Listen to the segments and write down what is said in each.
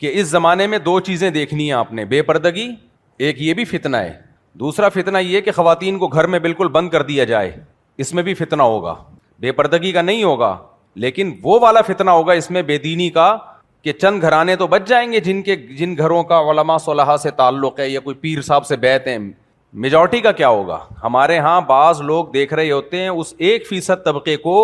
کہ اس زمانے میں دو چیزیں دیکھنی ہیں آپ نے, بے پردگی, ایک یہ بھی فتنہ ہے, دوسرا فتنہ یہ کہ خواتین کو گھر میں بالکل بند کر دیا جائے, اس میں بھی فتنہ ہوگا. بے پردگی کا نہیں ہوگا, لیکن وہ والا فتنہ ہوگا اس میں بے دینی کا, کہ چند گھرانے تو بچ جائیں گے جن گھروں کا علماء صلحاء سے تعلق ہے یا کوئی پیر صاحب سے بیعت ہیں. میجورٹی کا کیا ہوگا؟ ہمارے ہاں بعض لوگ دیکھ رہے ہوتے ہیں اس 1% طبقے کو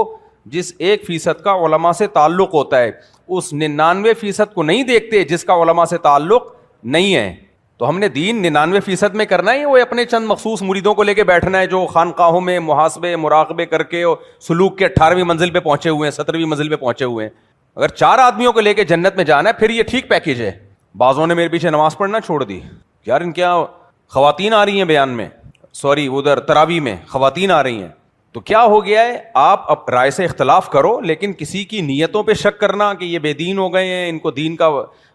جس 1% کا علماء سے تعلق ہوتا ہے, اس 99% کو نہیں دیکھتے جس کا علماء سے تعلق نہیں ہے. تو ہم نے دین 99% میں کرنا ہے, وہ اپنے چند مخصوص مریدوں کو لے کے بیٹھنا ہے جو خانقاہوں میں محاسبے مراقبے کر کے سلوک کے 18ویں منزل پہ پہنچے ہوئے ہیں, 17ویں منزل پہ پہنچے ہوئے ہیں. اگر 4 آدمیوں کو لے کے جنت میں جانا ہے پھر یہ ٹھیک پیکیج ہے. بعضوں نے میرے پیچھے نماز پڑھنا چھوڑ دی, یار ان کیا خواتین آ رہی ہیں بیان میں, سوری ادھر تراویح میں خواتین آ رہی ہیں, تو کیا ہو گیا ہے؟ آپ اب رائے سے اختلاف کرو, لیکن کسی کی نیتوں پہ شک کرنا کہ یہ بے دین ہو گئے ہیں, ان کو دین کا.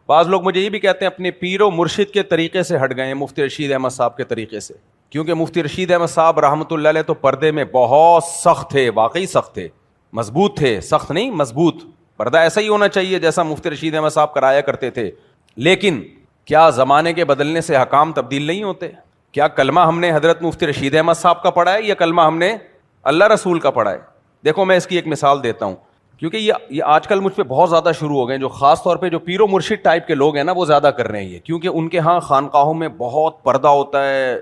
بعض لوگ مجھے یہ بھی کہتے ہیں اپنے پیر و مرشد کے طریقے سے ہٹ گئے ہیں, مفتی رشید احمد صاحب کے طریقے سے, کیونکہ مفتی رشید احمد صاحب رحمۃ اللہ علیہ تو پردے میں بہت سخت تھے, واقعی سخت تھے, مضبوط تھے, سخت نہیں مضبوط. پردہ ایسا ہی ہونا چاہیے جیسا مفتی رشید احمد صاحب کرایا کرتے تھے. لیکن کیا زمانے کے بدلنے سے حکام تبدیل نہیں ہوتے؟ کیا کلمہ ہم نے حضرت مفتی رشید احمد صاحب کا پڑھا ہے یا کلمہ ہم نے اللہ رسول کا پڑھا ہے؟ دیکھو میں اس کی ایک مثال دیتا ہوں, کیونکہ یہ آج کل مجھ پہ بہت زیادہ شروع ہو گئے ہیں, جو خاص طور پہ جو پیر و مرشد ٹائپ کے لوگ ہیں نا وہ زیادہ کر رہے ہیں یہ, کیونکہ ان کے ہاں خانقاہوں میں بہت پردہ ہوتا ہے,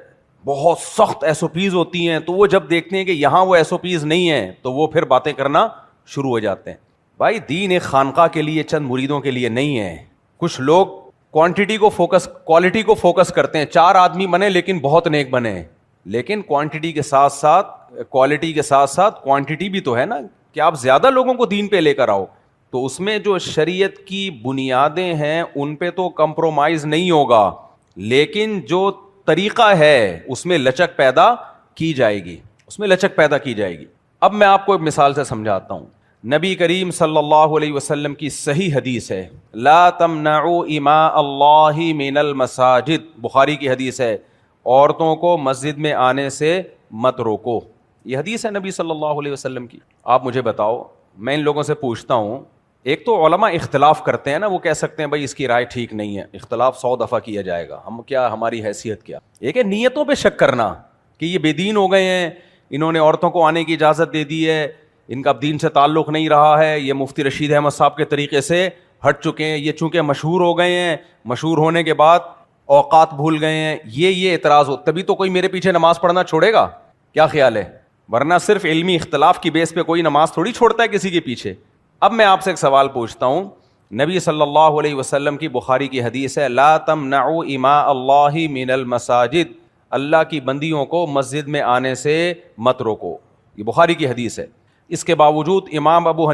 بہت سخت SOPs ہوتی ہیں, تو وہ جب دیکھتے ہیں کہ یہاں وہ SOPs نہیں ہیں تو وہ پھر باتیں کرنا شروع ہو جاتے ہیں. بھائی دین ایک خانقاہ کے لیے چند مریدوں کے لیے نہیں ہے. کچھ لوگ کوانٹٹی کو فوکس, کوالٹی کو فوکس کرتے ہیں, 4 آدمی بنے لیکن بہت نیک بنے, لیکن کوانٹٹی کے ساتھ ساتھ کوالٹی کے ساتھ ساتھ کوانٹٹی بھی تو ہے نا, کہ آپ زیادہ لوگوں کو دین پہ لے کر آؤ, تو اس میں جو شریعت کی بنیادیں ہیں ان پہ تو کمپرومائز نہیں ہوگا, لیکن جو طریقہ ہے اس میں لچک پیدا کی جائے گی, اس میں لچک پیدا کی جائے گی. اب میں آپ کو ایک مثال سے سمجھاتا ہوں. نبی کریم صلی اللہ علیہ وسلم کی صحیح حدیث ہے, لا تمنعوا اماء اللہ من المساجد, بخاری کی حدیث ہے, عورتوں کو مسجد میں آنے سے مت روکو. یہ حدیث ہے نبی صلی اللہ علیہ وسلم کی. آپ مجھے بتاؤ, میں ان لوگوں سے پوچھتا ہوں, ایک تو علماء اختلاف کرتے ہیں نا, وہ کہہ سکتے ہیں بھائی اس کی رائے ٹھیک نہیں ہے, اختلاف 100 دفعہ کیا جائے گا, ہم کیا, ہماری حیثیت کیا. ایک ہے نیتوں پہ شک کرنا کہ یہ بے دین ہو گئے ہیں, انہوں نے عورتوں کو آنے کی اجازت دے دی ہے, ان کا اب دین سے تعلق نہیں رہا ہے, یہ مفتی رشید احمد صاحب کے طریقے سے ہٹ چکے ہیں, یہ چونکہ مشہور ہو گئے ہیں, مشہور ہونے کے بعد اوقات بھول گئے ہیں, یہ اعتراض ہو, تبھی تو کوئی میرے پیچھے نماز پڑھنا چھوڑے گا. کیا خیال ہے؟ ورنہ صرف علمی اختلاف کی بیس پہ کوئی نماز تھوڑی چھوڑتا ہے کسی کے پیچھے. اب میں آپ سے ایک سوال پوچھتا ہوں, نبی صلی اللہ علیہ وسلم کی بخاری کی حدیث ہے, لا تمنعوا اماء اللہ من المساجد, اللہ کی بندیوں کو مسجد میں آنے سے مت روکو. یہ بخاری کی حدیث ہے. اس کے باوجود امام ابو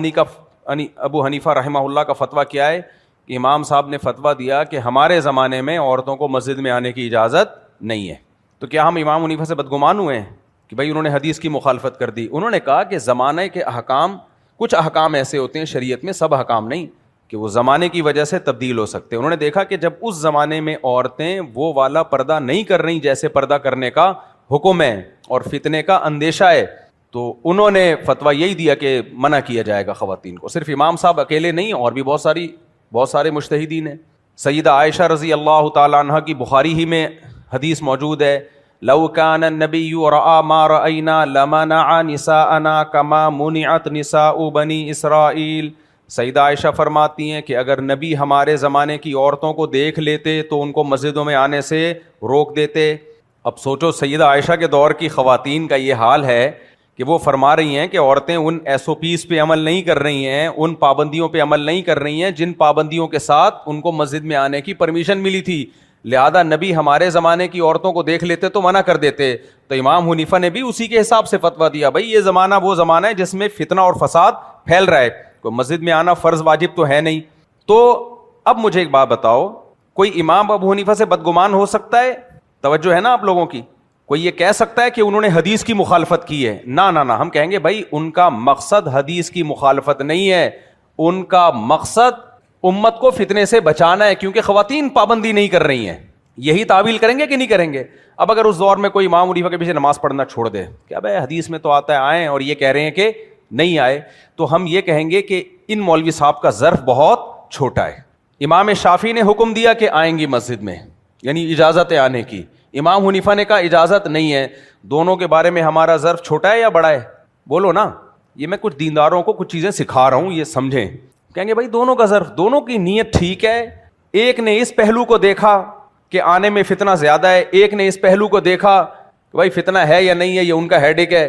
حنیفہ رحمہ اللہ کا فتویٰ کیا ہے؟ کہ امام صاحب نے فتویٰ دیا کہ ہمارے زمانے میں عورتوں کو مسجد میں آنے کی اجازت نہیں ہے. تو کیا ہم امام حنیفہ سے بدگمان ہوئے ہیں کہ بھائی انہوں نے حدیث کی مخالفت کر دی؟ انہوں نے کہا کہ زمانے کے احکام, کچھ احکام ایسے ہوتے ہیں شریعت میں, سب احکام نہیں, کہ وہ زمانے کی وجہ سے تبدیل ہو سکتے ہیں. انہوں نے دیکھا کہ جب اس زمانے میں عورتیں وہ والا پردہ نہیں کر رہی جیسے پردہ کرنے کا حکم ہے اور فتنے کا اندیشہ ہے, تو انہوں نے فتویٰ یہی دیا کہ منع کیا جائے گا خواتین کو. صرف امام صاحب اکیلے نہیں, اور بھی بہت سارے مجتہدین ہیں. سیدہ عائشہ رضی اللہ تعالی عنہ کی بخاری ہی میں حدیث موجود ہے, لو کان النبی رأى ما رأینا لمنع نساءنا کما منعت نساء بنی اسرائیل. سیدہ عائشہ فرماتی ہیں کہ اگر نبی ہمارے زمانے کی عورتوں کو دیکھ لیتے تو ان کو مسجدوں میں آنے سے روک دیتے. اب سوچو, سیدہ عائشہ کے دور کی خواتین کا یہ حال ہے کہ وہ فرما رہی ہیں کہ عورتیں ان SOPs پہ عمل نہیں کر رہی ہیں, ان پابندیوں پہ عمل نہیں کر رہی ہیں جن پابندیوں کے ساتھ ان کو مسجد میں آنے کی پرمیشن ملی تھی. لہذا نبی ہمارے زمانے کی عورتوں کو دیکھ لیتے تو منع کر دیتے. تو امام حنیفہ نے بھی اسی کے حساب سے فتویٰ دیا, بھائی یہ زمانہ وہ زمانہ ہے جس میں فتنہ اور فساد پھیل رہا ہے, کوئی مسجد میں آنا فرض واجب تو ہے نہیں. تو اب مجھے ایک بات بتاؤ, کوئی امام ابو حنیفہ سے بدگمان ہو سکتا ہے؟ توجہ ہے نا آپ لوگوں کی. کوئی یہ کہہ سکتا ہے کہ انہوں نے حدیث کی مخالفت کی ہے؟ نہ, ہم کہیں گے بھائی ان کا مقصد حدیث کی مخالفت نہیں ہے, ان کا مقصد امت کو فتنے سے بچانا ہے, کیونکہ خواتین پابندی نہیں کر رہی ہیں. یہی تعویل کریں گے کہ نہیں کریں گے؟ اب اگر اس دور میں کوئی امام حنیفہ کے پیچھے نماز پڑھنا چھوڑ دے, کیا بھائی حدیث میں تو آتا ہے آئیں, اور یہ کہہ رہے ہیں کہ نہیں آئے, تو ہم یہ کہیں گے کہ ان مولوی صاحب کا ظرف بہت چھوٹا ہے. امام شافعی نے حکم دیا کہ آئیں گی مسجد میں، یعنی اجازت ہے آنے کی، امام حنیفہ نے کہا اجازت نہیں ہے. دونوں کے بارے میں ہمارا ظرف چھوٹا ہے یا بڑا ہے؟ بولو نا. یہ میں کچھ دینداروں کو کچھ چیزیں سکھا رہا ہوں، یہ سمجھیں. کہیں گے بھائی دونوں کا ظرف، دونوں کی نیت ٹھیک ہے. ایک نے اس پہلو کو دیکھا کہ آنے میں فتنہ زیادہ ہے، ایک نے اس پہلو کو دیکھا کہ بھائی فتنہ ہے یا نہیں ہے، یہ ان کا ہیڈیک ہے.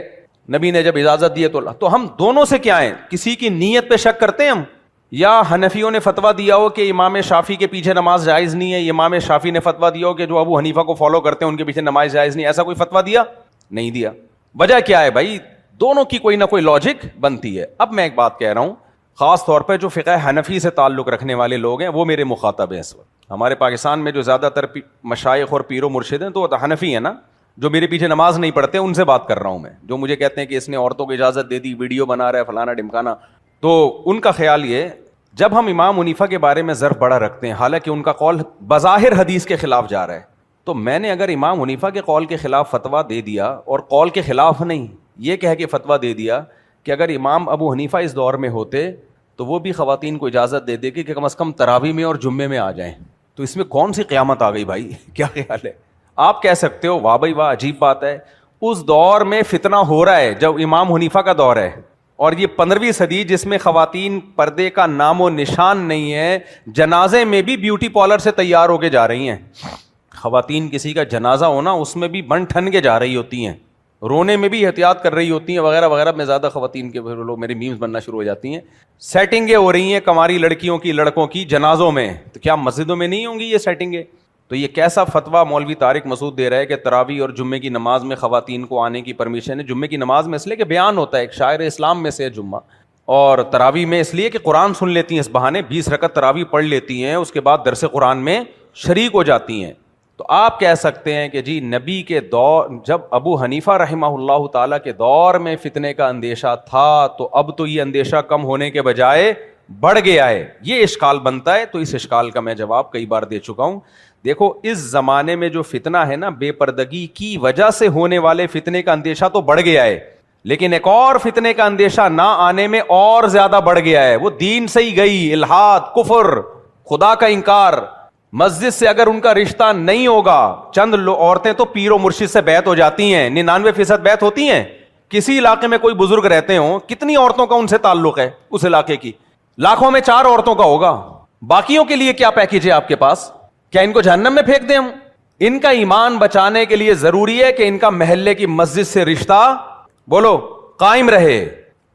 نبی نے جب اجازت دی تو ہم دونوں سے کیا ہیں؟ کسی کی نیت پہ شک کرتے ہیں ہم؟ یا حنفیوں نے فتویٰ دیا ہو کہ امام شافعی کے پیچھے نماز جائز نہیں ہے، امام شافعی نے فتویٰ دیا ہو کہ جو ابو حنیفہ کو فالو کرتے ہیں ان کے پیچھے نماز جائز نہیں، ایسا کوئی فتویٰ دیا؟ نہیں دیا. وجہ کیا ہے بھائی؟ دونوں کی کوئی نہ کوئی لاجک بنتی ہے. اب میں ایک بات کہہ رہا ہوں، خاص طور پہ جو فقہ حنفی سے تعلق رکھنے والے لوگ ہیں وہ میرے مخاطب ہیں اس وقت. ہمارے پاکستان میں جو زیادہ تر مشائخ اور پیر و مرشد ہیں تو وہ حنفی ہیں نا، جو میرے پیچھے نماز نہیں پڑھتے ان سے بات کر رہا ہوں میں. جو مجھے کہتے ہیں کہ اس نے عورتوں کو اجازت دے دی، ویڈیو بنا رہا ہے، فلانا ڈمکانا، تو ان کا خیال یہ، جب ہم امام حنیفہ کے بارے میں ظرف بڑا رکھتے ہیں، حالانکہ ان کا قول بظاہر حدیث کے خلاف جا رہا ہے، تو میں نے اگر امام حنیفہ کے قول کے خلاف فتویٰ دے دیا، اور قول کے خلاف نہیں، یہ کہہ کے فتویٰ دے دیا کہ اگر امام ابو حنیفہ اس دور میں ہوتے تو وہ بھی خواتین کو اجازت دے دے کہ کم از کم تراویح میں اور جمعے میں آ جائیں، تو اس میں کون سی قیامت آ گئی بھائی؟ کیا خیال ہے؟ آپ کہہ سکتے ہو واہ بھائی واہ عجیب بات ہے، اس دور میں فتنہ ہو رہا ہے جب امام حنیفہ کا دور ہے، اور یہ 15ویں صدی جس میں خواتین پردے کا نام و نشان نہیں ہے، جنازے میں بھی بیوٹی پارلر سے تیار ہو کے جا رہی ہیں. خواتین کسی کا جنازہ ہونا اس میں بھی بن ٹھن کے جا رہی ہوتی ہیں، رونے میں بھی احتیاط کر رہی ہوتی ہیں وغیرہ وغیرہ. میں زیادہ خواتین کے لوگ میری میمز بننا شروع ہو جاتی ہیں. سیٹنگیں ہو رہی ہیں کماری لڑکیوں کی، لڑکوں کی جنازوں میں، تو کیا مسجدوں میں نہیں ہوں گی یہ سیٹنگیں؟ تو یہ کیسا فتویٰ مولوی طارق مسعود دے رہا ہے کہ تراویح اور جمعے کی نماز میں خواتین کو آنے کی پرمیشن ہے. جمعے کی نماز میں اس لیے کہ بیان ہوتا ہے، ایک شاعر اسلام میں سے ہے جمعہ، اور تراویح میں اس لیے کہ قرآن سن لیتی ہیں، اس بہانے 20 رکعت تراویح پڑھ لیتی ہیں، اس کے بعد درس قرآن میں شریک ہو جاتی ہیں. تو آپ کہہ سکتے ہیں کہ جی نبی کے دور، جب ابو حنیفہ رحمہ اللہ تعالیٰ کے دور میں فتنے کا اندیشہ تھا، تو اب تو یہ اندیشہ کم ہونے کے بجائے بڑھ گیا ہے. یہ اشکال بنتا ہے، تو اس اشکال کا میں جواب کئی بار دے چکا ہوں. دیکھو اس زمانے میں جو فتنہ ہے نا، بے پردگی کی وجہ سے ہونے والے فتنے کا اندیشہ تو بڑھ گیا ہے، لیکن ایک اور فتنے کا اندیشہ نہ آنے میں اور زیادہ بڑھ گیا ہے. وہ دین سے ہی گئی، الحاد، کفر، خدا کا انکار. مسجد سے اگر ان کا رشتہ نہیں ہوگا، چند عورتیں تو پیر و مرشد سے بیعت ہو جاتی ہیں، 99% بیعت ہوتی ہیں. کسی علاقے میں کوئی بزرگ رہتے ہوں، کتنی عورتوں کا ان سے تعلق ہے اس علاقے کی؟ لاکھوں میں 4 عورتوں کا ہوگا. باقیوں کے لیے کیا پیکیج ہے آپ کے پاس؟ کیا ان کو جہنم میں پھینک دیں ہم؟ ان کا ایمان بچانے کے لیے ضروری ہے کہ ان کا محلے کی مسجد سے رشتہ بولو قائم رہے.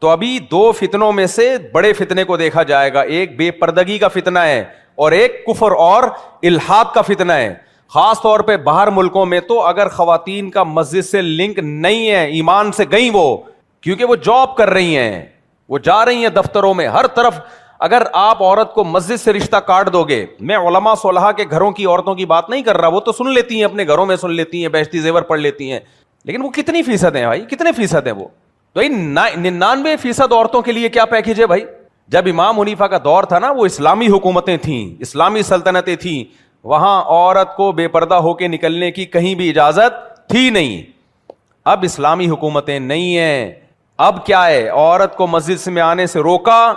تو ابھی 2 فتنوں میں سے بڑے فتنے کو دیکھا جائے گا، ایک بے پردگی کا فتنہ ہے اور ایک کفر اور الحاد کا فتنہ ہے. خاص طور پہ باہر ملکوں میں تو اگر خواتین کا مسجد سے لنک نہیں ہے، ایمان سے گئیں وہ، کیونکہ وہ جاب کر رہی ہیں، وہ جا رہی ہیں دفتروں میں، ہر طرف. اگر آپ عورت کو مسجد سے رشتہ کاٹ دو گے، میں علماء صلحاء کے گھروں کی عورتوں کی بات نہیں کر رہا، وہ تو سن لیتی ہیں، اپنے گھروں میں سن لیتی ہیں، بیشتی زیور پڑھ لیتی ہیں، لیکن وہ کتنی فیصد ہیں بھائی؟ کتنے فیصد ہیں وہ؟ تو 99% عورتوں کے لیے کیا پیکیج ہے بھائی؟ جب امام حنیفہ کا دور تھا نا، وہ اسلامی حکومتیں تھیں، اسلامی سلطنتیں تھیں، وہاں عورت کو بے پردہ ہو کے نکلنے کی کہیں بھی اجازت تھی نہیں. اب اسلامی حکومتیں نہیں ہیں، اب کیا ہے؟ عورت کو مسجد میں آنے سے روکا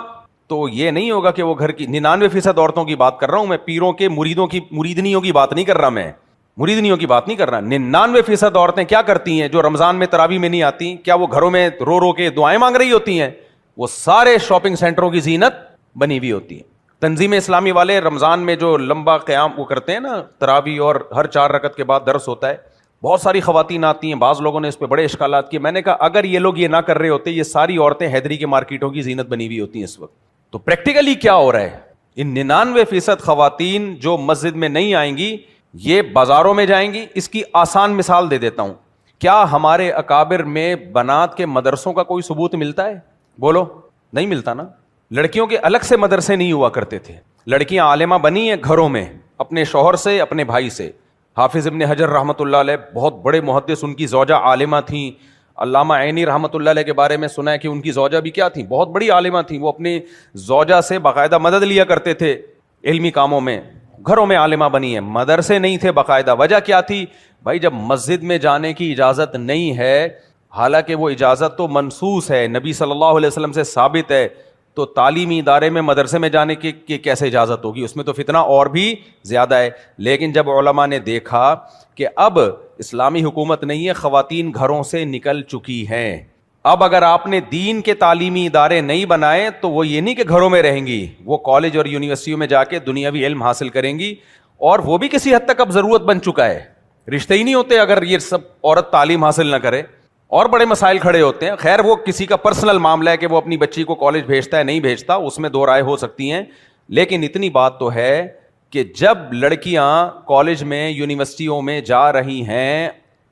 تو یہ نہیں ہوگا کہ وہ گھر کی 99% عورتوں کی بات کر رہا ہوں میں، پیروں کے مریدوں کی مریدنیوں کی بات نہیں کر رہا، میں مریدنیوں کی بات نہیں کر رہا. 99% عورتیں کیا کرتی ہیں جو رمضان میں تراویح میں نہیں آتی؟ کیا وہ گھروں میں رو رو کے دعائیں مانگ رہی ہوتی ہیں؟ وہ سارے شاپنگ سینٹروں کی زینت بنی ہوئی ہوتی ہے. تنظیم اسلامی والے رمضان میں جو لمبا قیام وہ کرتے ہیں نا تراویح، اور ہر 4 رکعت کے بعد درس ہوتا ہے، بہت ساری خواتین آتی ہیں. بعض لوگوں نے اس پہ بڑے اشکالات کیے. میں نے کہا اگر یہ لوگ یہ نہ کر رہے ہوتے، یہ ساری عورتیں حیدری کے مارکیٹوں کی زینت بنی ہوئی ہوتی ہیں اس وقت. تو پریکٹیکلی کیا ہو رہا ہے؟ ان 99% خواتین جو مسجد میں نہیں آئیں گی، یہ بازاروں میں جائیں گی. اس کی آسان مثال دے دیتا ہوں. کیا ہمارے اکابر میں بنات کے مدرسوں کا کوئی ثبوت ملتا ہے؟ بولو نہیں ملتا نا. لڑکیوں کے الگ سے مدرسے نہیں ہوا کرتے تھے. لڑکیاں عالمہ بنی ہیں گھروں میں، اپنے شوہر سے، اپنے بھائی سے. حافظ ابن حجر رحمۃ اللہ علیہ بہت بڑے محدث، ان کی زوجہ عالمہ تھیں. علامہ عینی رحمۃ اللہ علیہ کے بارے میں سنا ہے کہ ان کی زوجہ بھی کیا تھیں؟ بہت بڑی عالمہ تھیں. وہ اپنی زوجہ سے باقاعدہ مدد لیا کرتے تھے علمی کاموں میں. گھروں میں عالمہ بنی ہے، مدرسے نہیں تھے باقاعدہ. وجہ کیا تھی بھائی؟ جب مسجد میں جانے کی اجازت نہیں ہے، حالانکہ وہ اجازت تو منصوص ہے، نبی صلی اللہ علیہ وسلم سے ثابت ہے، تو تعلیمی ادارے میں مدرسے میں جانے کی کیسے اجازت ہوگی؟ اس میں تو فتنہ اور بھی زیادہ ہے. لیکن جب علماء نے دیکھا کہ اب اسلامی حکومت نہیں ہے, خواتین گھروں سے نکل چکی ہیں, اب اگر آپ نے دین کے تعلیمی ادارے نہیں بنائے تو وہ یہ نہیں کہ گھروں میں رہیں گی, وہ کالج اور یونیورسٹیوں میں جا کے دنیاوی علم حاصل کریں گی, اور وہ بھی کسی حد تک اب ضرورت بن چکا ہے. رشتے ہی نہیں ہوتے اگر یہ سب عورت تعلیم حاصل نہ کرے, اور بڑے مسائل کھڑے ہوتے ہیں. خیر وہ کسی کا پرسنل معاملہ ہے کہ وہ اپنی بچی کو کالج بھیجتا ہے نہیں بھیجتا, اس میں دو رائے ہو سکتی ہیں. لیکن اتنی بات تو ہے کہ جب لڑکیاں کالج میں یونیورسٹیوں میں جا رہی ہیں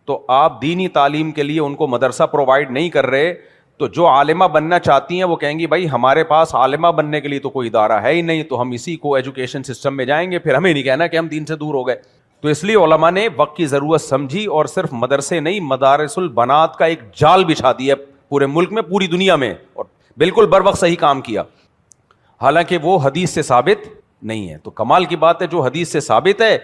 تو آپ دینی تعلیم کے لیے ان کو مدرسہ پرووائڈ نہیں کر رہے, تو جو عالمہ بننا چاہتی ہیں وہ کہیں گی بھائی ہمارے پاس عالمہ بننے کے لیے تو کوئی ادارہ ہے ہی نہیں, تو ہم اسی کو ایجوکیشن سسٹم میں جائیں گے, پھر ہمیں نہیں کہنا کہ ہم دین سے دور ہو گئے. تو اس لیے علماء نے وقت کی ضرورت سمجھی اور صرف مدرسے نہیں, مدارس البنات کا ایک جال بچھا دیا پورے ملک میں, پوری دنیا میں, اور بالکل بر وقت صحیح کام کیا, حالانکہ وہ حدیث سے ثابت نہیں ہے. تو کمال کی بات ہے, جو حدیث سے ثابت ہے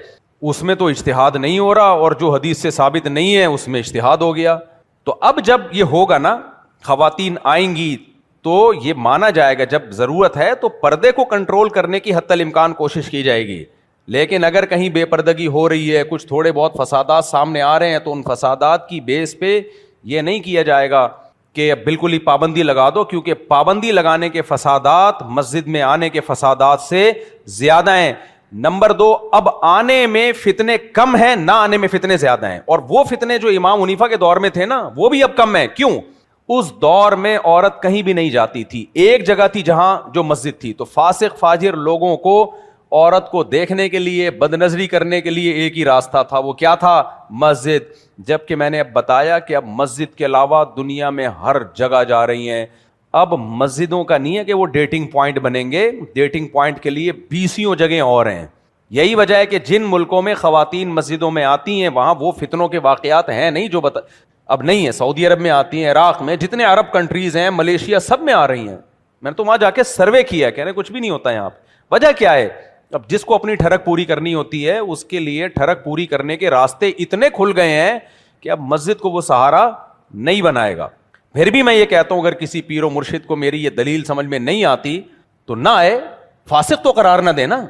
اس میں تو اجتہاد نہیں ہو رہا, اور جو حدیث سے ثابت نہیں ہے اس میں اجتہاد ہو گیا. تو اب جب یہ ہوگا نا, خواتین آئیں گی تو یہ مانا جائے گا جب ضرورت ہے تو پردے کو کنٹرول کرنے کی حتی الامکان کوشش کی جائے گی. لیکن اگر کہیں بے پردگی ہو رہی ہے, کچھ تھوڑے بہت فسادات سامنے آ رہے ہیں, تو ان فسادات کی بیس پہ یہ نہیں کیا جائے گا کہ بالکل ہی پابندی لگا دو, کیونکہ پابندی لگانے کے فسادات مسجد میں آنے کے فسادات سے زیادہ ہیں. نمبر 2, اب آنے میں فتنے کم ہیں, نہ آنے میں فتنے زیادہ ہیں. اور وہ فتنے جو امام حنیفہ کے دور میں تھے نا, وہ بھی اب کم ہیں. کیوں؟ اس دور میں عورت کہیں بھی نہیں جاتی تھی, ایک جگہ تھی جہاں جو مسجد تھی. تو فاسق فاجر لوگوں کو عورت کو دیکھنے کے لیے, بد نظری کرنے کے لیے ایک ہی راستہ تھا, وہ کیا تھا؟ مسجد. جبکہ میں نے اب بتایا کہ اب مسجد کے علاوہ دنیا میں ہر جگہ جا رہی ہیں. اب مسجدوں کا نہیں ہے کہ وہ ڈیٹنگ پوائنٹ بنیں گے, ڈیٹنگ پوائنٹ کے لیے 20 جگہیں اور ہیں. یہی وجہ ہے کہ جن ملکوں میں خواتین مسجدوں میں آتی ہیں وہاں وہ فتنوں کے واقعات ہیں نہیں جو اب نہیں ہے. سعودی عرب میں آتی ہیں, عراق میں, جتنے عرب کنٹریز ہیں, ملیشیا, سب میں آ رہی ہیں. میں نے تو وہاں جا کے سروے کیا, کہہ رہے کچھ بھی نہیں ہوتا یہاں پہ. وجہ کیا ہے؟ اب جس کو اپنی ٹھڑک پوری کرنی ہوتی ہے اس کے لیے ٹھڑک پوری کرنے کے راستے اتنے کھل گئے ہیں کہ اب مسجد کو وہ سہارا نہیں بنائے گا. پھر بھی میں یہ کہتا ہوں اگر کسی پیر و مرشد کو میری یہ دلیل سمجھ میں نہیں آتی تو نہ آئے, فاسق تو قرار نہ دینا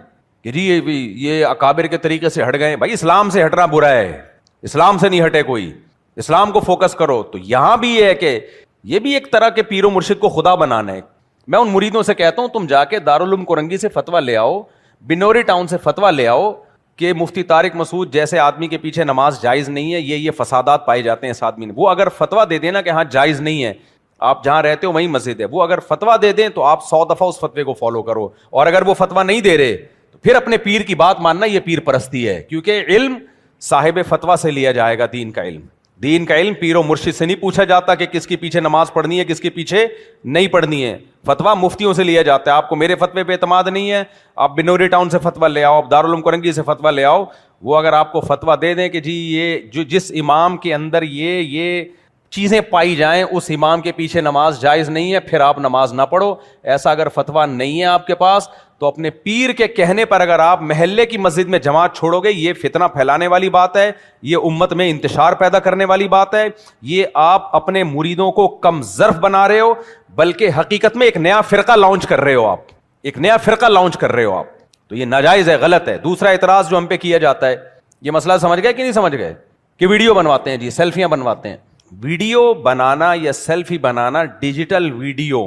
کہ جی یہ اکابر کے طریقے سے ہٹ گئے. بھائی اسلام سے ہٹنا برا ہے, اسلام سے نہیں ہٹے کوئی, اسلام کو فوکس کرو. تو یہاں بھی یہ ہے کہ یہ بھی ایک طرح کے پیر و مرشد کو خدا بنانا ہے. میں ان مریدوں سے کہتا ہوں تم جا کے دارالعلوم کرنگی سے فتویٰ لے آؤ, بنوری ٹاؤن سے فتویٰ لے آؤ کہ مفتی طارق مسعود جیسے آدمی کے پیچھے نماز جائز نہیں ہے, یہ فسادات پائے جاتے ہیں اس آدمی نے. وہ اگر فتویٰ دے دینا کہ ہاں جائز نہیں ہے, آپ جہاں رہتے ہو وہیں مسجد ہے, وہ اگر فتویٰ دے دیں تو آپ 100 دفعہ اس فتوے کو فالو کرو. اور اگر وہ فتویٰ نہیں دے رہے تو پھر اپنے پیر کی بات ماننا, یہ پیر پرستی ہے. کیونکہ علم صاحب فتویٰ سے لیا جائے گا. دین کا علم, دین کا علم پیر و مرشد سے نہیں پوچھا جاتا کہ کس کے پیچھے نماز پڑھنی ہے کس کے پیچھے نہیں پڑھنی ہے. فتویٰ مفتیوں سے لیا جاتا ہے. آپ کو میرے فتوے پہ اعتماد نہیں ہے, آپ بنوری ٹاؤن سے فتویٰ لے آؤ, آپ دارالعلوم کرنگی سے فتویٰ لے آؤ. وہ اگر آپ کو فتویٰ دے دیں کہ جی یہ جو جس امام کے اندر یہ چیزیں پائی جائیں اس امام کے پیچھے نماز جائز نہیں ہے, پھر آپ نماز نہ پڑھو. ایسا اگر فتویٰ نہیں ہے آپ کے پاس تو اپنے پیر کے کہنے پر اگر آپ محلے کی مسجد میں جماعت چھوڑو گے, یہ فتنہ پھیلانے والی بات ہے, یہ امت میں انتشار پیدا کرنے والی بات ہے. یہ آپ اپنے مریدوں کو کم ظرف بنا رہے ہو, بلکہ حقیقت میں ایک نیا فرقہ لانچ کر رہے ہو آپ, ایک نیا فرقہ لانچ کر رہے ہو آپ. تو یہ ناجائز ہے, غلط ہے. دوسرا اعتراض جو ہم پہ کیا جاتا ہے, یہ مسئلہ سمجھ گئے کہ نہیں سمجھ گئے, کہ ویڈیو بنواتے ہیں جی, سیلفیاں بنواتے ہیں. ویڈیو بنانا یا سیلفی بنانا, ڈیجیٹل ویڈیو,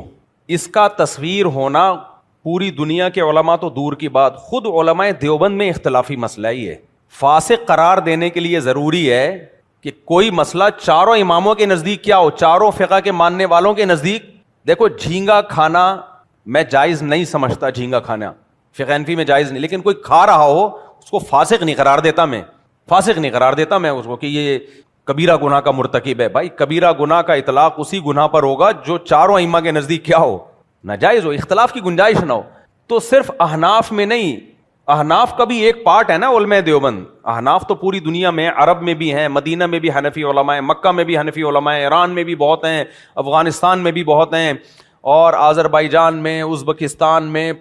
اس کا تصویر ہونا پوری دنیا کے علماء تو دور کی بات, خود علماء دیوبند میں اختلافی مسئلہ ہی ہے. فاسق قرار دینے کے لیے ضروری ہے کہ کوئی مسئلہ چاروں اماموں کے نزدیک کیا ہو, چاروں فقہ کے ماننے والوں کے نزدیک. دیکھو جھینگا کھانا میں جائز نہیں سمجھتا, جھینگا کھانا فقہ حنفی میں جائز نہیں, لیکن کوئی کھا رہا ہو اس کو فاسق نہیں قرار دیتا میں, فاسق نہیں قرار دیتا میں اس کو کہ یہ کبیرہ گناہ کا مرتکب ہے. بھائی کبیرہ گناہ کا اطلاق اسی گناہ پر ہوگا جو چاروں ائمہ کے نزدیک کیا ہو, ناجائز ہو, اختلاف کی گنجائش نہ ہو. تو صرف احناف میں نہیں, احناف کا بھی ایک پارٹ ہے نا علماء دیوبند. احناف تو پوری دنیا میں, عرب میں بھی ہیں, مدینہ میں بھی حنفی علماء ہیں, مکہ میں بھی حنفی علماء ہیں, ایران میں بھی بہت ہیں, افغانستان میں بھی بہت ہیں, اور آذربائیجان میں, ازبکستان میں,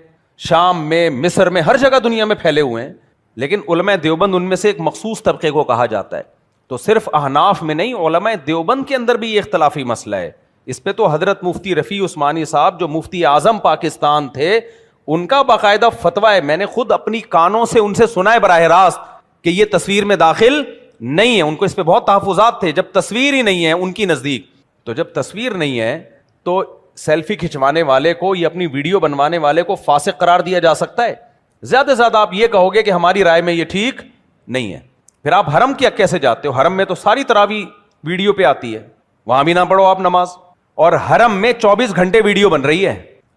شام میں, مصر میں, ہر جگہ دنیا میں پھیلے ہوئے ہیں. لیکن علماء دیوبند ان میں سے ایک مخصوص طبقے کو کہا جاتا ہے. تو صرف احناف میں نہیں, علماء دیوبند کے اندر بھی یہ اختلافی مسئلہ ہے اس پہ تو حضرت مفتی رفیع عثمانی صاحب جو مفتی اعظم پاکستان تھے, ان کا باقاعدہ فتویٰ ہے, میں نے خود اپنی کانوں سے ان سے سنا ہے براہ راست کہ یہ تصویر میں داخل نہیں ہے. ان کو اس پہ بہت تحفظات تھے. جب تصویر ہی نہیں ہے ان کی نزدیک, تو جب تصویر نہیں ہے تو سیلفی کھنچوانے والے کو یا اپنی ویڈیو بنوانے والے کو فاسق قرار دیا جا سکتا ہے. زیادہ سے زیادہ آپ یہ کہو گے کہ ہماری رائے میں یہ ٹھیک نہیں ہے. پھر آپ حرم کیا کیسے جاتے ہو؟ حرم میں تو ساری تراویح ویڈیو پہ آتی ہے, وہاں بھی نہ پڑھو آپ نماز, اور حرم میں 24 گھنٹے ویڈیو بن رہی ہے.